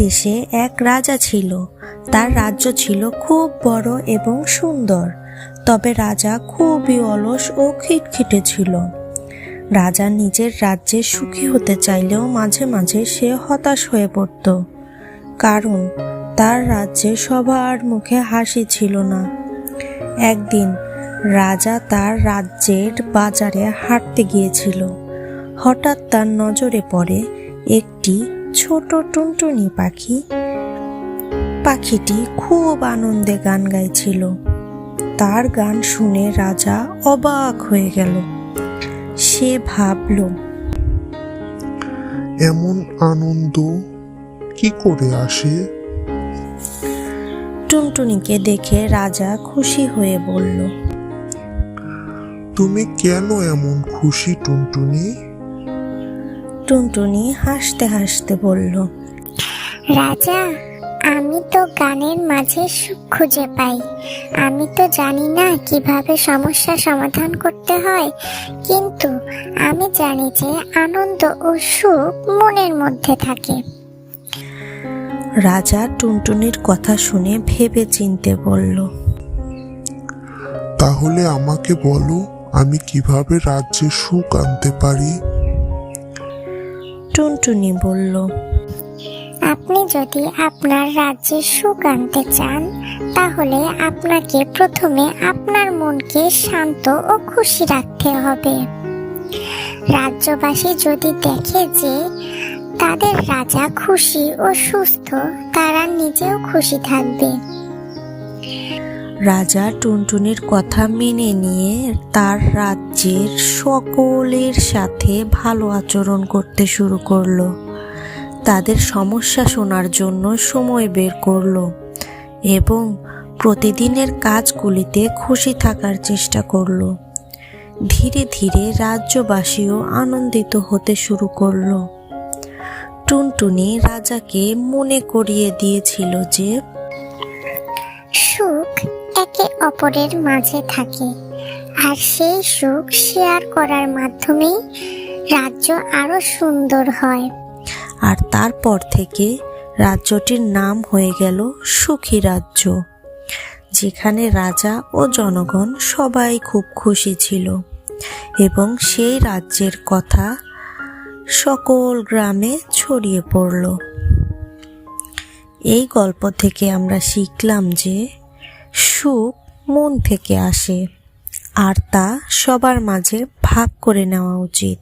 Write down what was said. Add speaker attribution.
Speaker 1: দেশে এক রাজা ছিল। তার রাজ্য ছিল খুব বড় এবং সুন্দর, তবে রাজা খুবই অলস ও খিটখিটে ছিল। রাজা নিজের রাজ্যে সুখী হতে চাইলেও মাঝে মাঝে সে হতাশ হয়ে পড়ত, কারণ তার রাজ্যে সবার মুখে হাসি ছিল না। একদিন রাজা তার রাজ্যের বাজারে হাঁটতে গিয়েছিল। হঠাৎ তার নজরে পড়ে একটি ছোট টুনটুনি পাখি। পাখিটি খুব আনন্দে গান গাইছিল। তার গান শুনে রাজা অবাক হয়ে গেল। সে ভাবল,
Speaker 2: এমন আনন্দ কি করে আসে?
Speaker 1: টুনটুনিকে দেখে রাজা খুশি হয়ে বলল,
Speaker 2: তুমি কেন এমন খুশি টুনটুনি?
Speaker 1: টুনটুনি হাসতে হাসতে বলল,
Speaker 3: রাজা, আমি তো গানের মাঝে সুখ খুঁজে পাই। আমি তো জানি না কিভাবে সমস্যা সমাধান করতে হয়, কিন্তু আমি জানি যে আনন্দ ও সুখ মনের মধ্যে থাকে।
Speaker 1: রাজা টুনটুনির কথা শুনে ভেবে চিনতে বলল,
Speaker 2: তাহলে আমাকে বলো, আমি কিভাবে রাজ্যে সুখ আনতে পারি?
Speaker 1: টুনটুনি বলল,
Speaker 3: আপনি যদি আপনার রাজ্যে সুখ আনতে চান, তাহলে আপনাকে প্রথমে আপনার মনকে শান্ত ও খুশি রাখতে হবে। রাজ্যবাসী যদি দেখে যে তাদের রাজা খুশি ও সুস্থ, তারা নিজেও খুশি থাকবে।
Speaker 1: রাজা টুনটুনির কথা মেনে নিয়ে তার রাজ্যের সকলের সাথে ভালো আচরণ করতে শুরু করলো। তাদের সমস্যা শোনার জন্য সময় বের করলো এবং প্রতিদিনের কাজগুলিতে খুশি থাকার চেষ্টা করলো। ধীরে ধীরে রাজ্যবাসীও আনন্দিত হতে শুরু করলো। টুনটুনি রাজাকে মনে করিয়ে দিয়েছিল যে
Speaker 3: সুখ একে অপরের মাঝে থাকে, আর সেই সুখ শেয়ার করার মাধ্যমেই রাজ্য আরো সুন্দর হয়।
Speaker 1: আর তারপর থেকে রাজ্যটির নাম হয়ে গেল সুখী রাজ্য, যেখানে রাজা ও জনগণ সবাই খুব খুশি ছিল এবং সেই রাজ্যের কথা সকল গ্রামে ছড়িয়ে পড়ল। এই গল্প থেকে আমরা শিখলাম যে সুখ মন থেকে আসে আর তা সবার মাঝে ভাগ করে নেওয়া উচিত।